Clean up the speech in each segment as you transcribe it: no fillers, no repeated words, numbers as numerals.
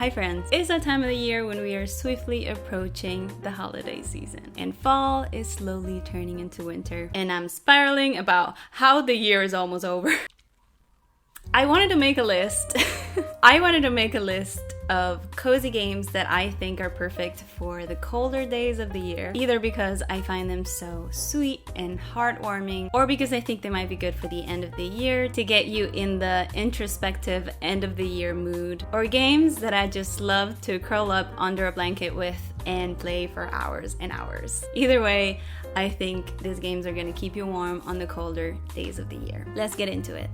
Hi friends, it's that time of the year when we are swiftly approaching the holiday season and fall is slowly turning into winter and I'm spiraling about how the year is almost over. I wanted to make a list. Of cozy games that I think are perfect for the colder days of the year, either because I find them so sweet and heartwarming, or because I think they might be good for the end of the year to get you in the introspective end of the year mood, or games that I just love to curl up under a blanket with and play for hours and hours. Either way, I think these games are going to keep you warm on the colder days of the year. Let's get into it.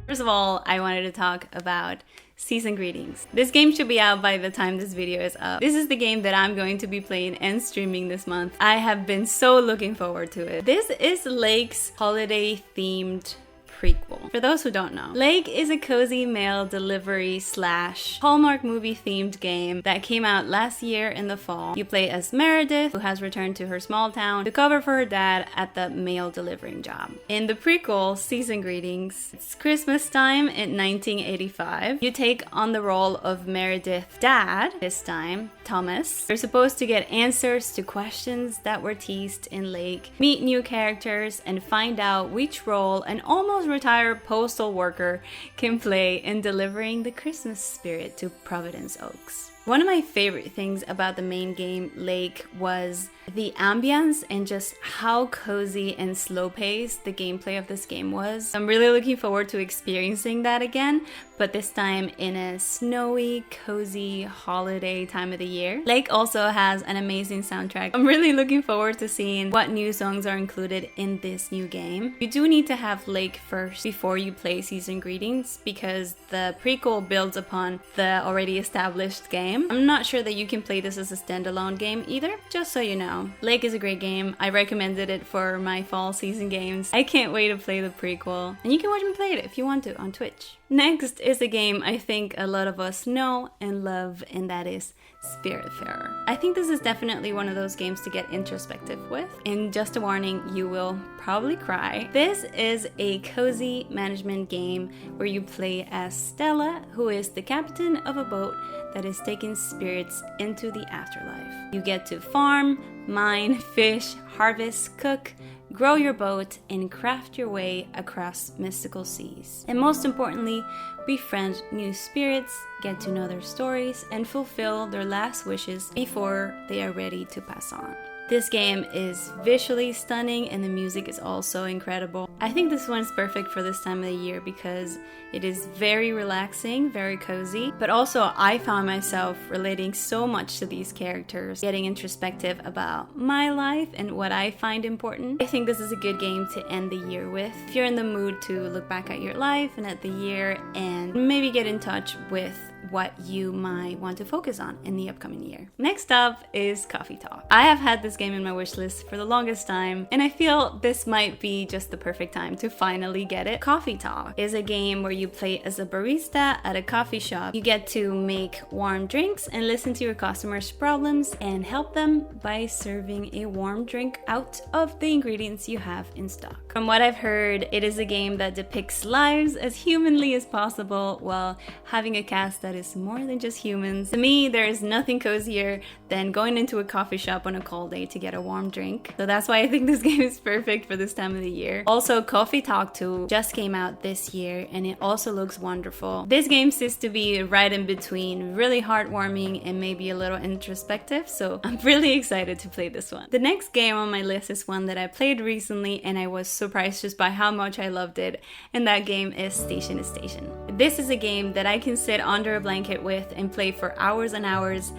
First of all, I wanted to talk about Season Greetings. This game should be out by the time this video is up. This is the game that I'm going to be playing and streaming this month. I have been so looking forward to it. This is Lake's holiday-themed prequel. For those who don't know, Lake is a cozy mail delivery / Hallmark movie themed game that came out last year in the fall. You play as Meredith, who has returned to her small town to cover for her dad at the mail delivering job. In the prequel, Season Greetings, it's Christmas time in 1985. You take on the role of Meredith's dad, this time, Thomas. You're supposed to get answers to questions that were teased in Lake, meet new characters, and find out which role an almost retired postal worker can play in delivering the Christmas spirit to Providence Oaks. One of my favorite things about the main game, Lake, was the ambience and just how cozy and slow-paced the gameplay of this game was. I'm really looking forward to experiencing that again, but this time in a snowy, cozy holiday time of the year. Lake also has an amazing soundtrack. I'm really looking forward to seeing what new songs are included in this new game. You do need to have Lake first before you play Season Greetings because the prequel builds upon the already established game. I'm not sure that you can play this as a standalone game either, just so you know. Lake is a great game. I recommended it for my fall season games. I can't wait to play the prequel. And you can watch me play it if you want to on Twitch. Next is a game I think a lot of us know and love, and that is Spiritfarer. I think this is definitely one of those games to get introspective with. And just a warning, you will probably cry. This is a cozy management game where you play as Stella, who is the captain of a boat that is taking spirits into the afterlife. You get to farm, mine, fish, harvest, cook, grow your boat, and craft your way across mystical seas. And most importantly, befriend new spirits, get to know their stories, and fulfill their last wishes before they are ready to pass on. This game is visually stunning and the music is also incredible. I think this one's perfect for this time of the year because it is very relaxing, very cozy, but also I found myself relating so much to these characters, getting introspective about my life and what I find important. I think this is a good game to end the year with. If you're in the mood to look back at your life and at the year and maybe get in touch with what you might want to focus on in the upcoming year. Next up is Coffee Talk. I have had this game in my wish list for the longest time, and I feel this might be just the perfect time to finally get it. Coffee Talk is a game where you play as a barista at a coffee shop. You get to make warm drinks and listen to your customers' problems and help them by serving a warm drink out of the ingredients you have in stock. From what I've heard, it is a game that depicts lives as humanly as possible while having a cast that is more than just humans. To me, there is nothing cozier than going into a coffee shop on a cold day to get a warm drink. So that's why I think this game is perfect for this time of the year. Also, Coffee Talk 2 just came out this year and it also looks wonderful. This game seems to be right in between, really heartwarming and maybe a little introspective, so I'm really excited to play this one. The next game on my list is one that I played recently and I was surprised just by how much I loved it, and that game is Station to Station. This is a game that I can sit under a blanket with and play for hours and hours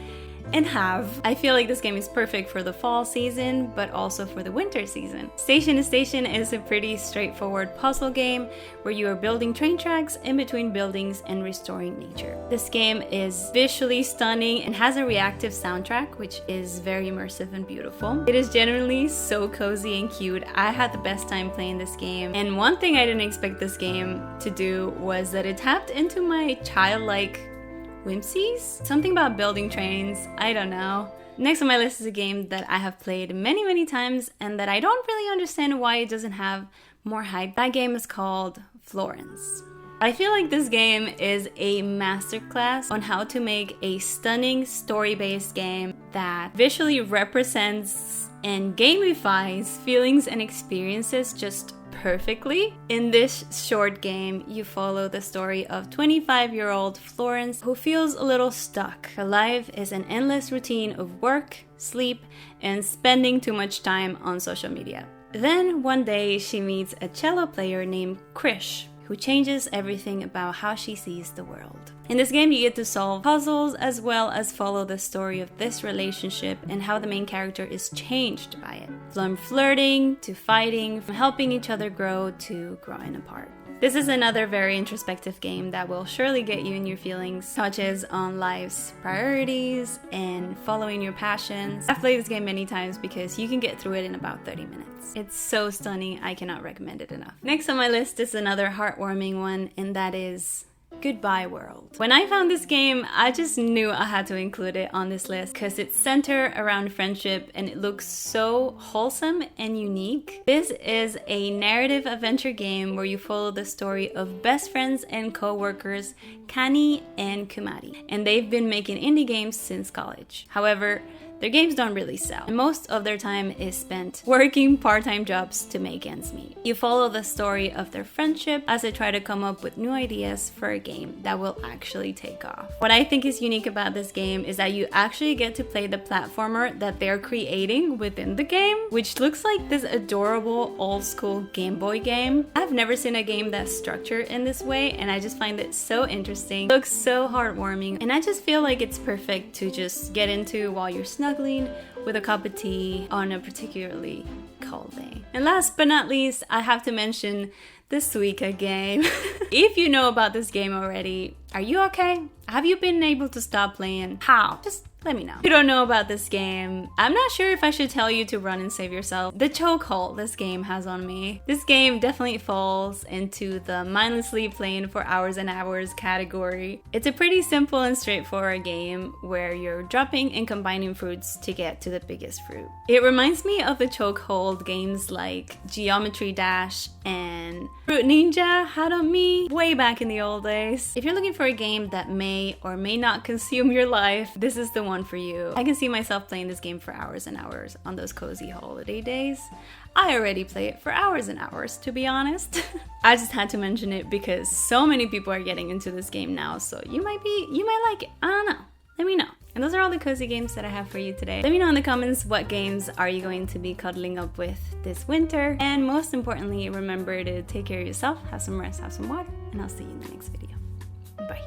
and have. I feel like this game is perfect for the fall season, but also for the winter season. Station to Station is a pretty straightforward puzzle game where you are building train tracks in between buildings and restoring nature. This game is visually stunning and has a reactive soundtrack, which is very immersive and beautiful. It is genuinely so cozy and cute. I had the best time playing this game, and one thing I didn't expect this game to do was that it tapped into my childlike whimsies? Something about building trains, I don't know. Next on my list is a game that I have played many times and that I don't really understand why it doesn't have more hype. That game is called Florence. I feel like this game is a masterclass on how to make a stunning story-based game that visually represents and gamifies feelings and experiences just perfectly. In this short game, you follow the story of 25-year-old Florence, who feels a little stuck. Her life is an endless routine of work, sleep, and spending too much time on social media. Then one day she meets a cello player named Krish, who changes everything about how she sees the world. In this game, you get to solve puzzles as well as follow the story of this relationship and how the main character is changed by it. From flirting to fighting, from helping each other grow to growing apart. This is another very introspective game that will surely get you in your feelings, touches on life's priorities and following your passions. I've played this game many times because you can get through it in about 30 minutes. It's so stunning, I cannot recommend it enough. Next on my list is another heartwarming one, and that is Goodbye World. When I found this game, I just knew I had to include it on this list because it's centered around friendship and it looks so wholesome and unique. This is a narrative adventure game where you follow the story of best friends and co-workers Kani and Kumari, and they've been making indie games since college. However, their games don't really sell, and most of their time is spent working part-time jobs to make ends meet. You follow the story of their friendship as they try to come up with new ideas for a game that will actually take off. What I think is unique about this game is that you actually get to play the platformer that they're creating within the game, which looks like this adorable old-school Game Boy game. I've never seen a game that's structured in this way, and I just find it so interesting. It looks so heartwarming, and I just feel like it's perfect to just get into while you're snuggling with a cup of tea on a particularly cold day. And last but not least, I have to mention the Suika game. If you know about this game already, are you okay? Have you been able to stop playing? How? Just let me know. If you don't know about this game, I'm not sure if I should tell you to run and save yourself. The chokehold this game has on me. This game definitely falls into the mindlessly playing for hours and hours category. It's a pretty simple and straightforward game where you're dropping and combining fruits to get to the biggest fruit. It reminds me of the chokehold games like Geometry Dash and Fruit Ninja had on me way back in the old days. If you're looking for a game that may or may not consume your life, this is the one for you. I can see myself playing this game for hours and hours on those cozy holiday days. I already play it for hours and hours, to be honest. I just had to mention it because so many people are getting into this game now, so you might like it. I don't know. Let me know. And those are all the cozy games that I have for you today. Let me know in the comments what games are you going to be cuddling up with this winter. And most importantly, remember to take care of yourself, have some rest, have some water, and I'll see you in the next video. Bye.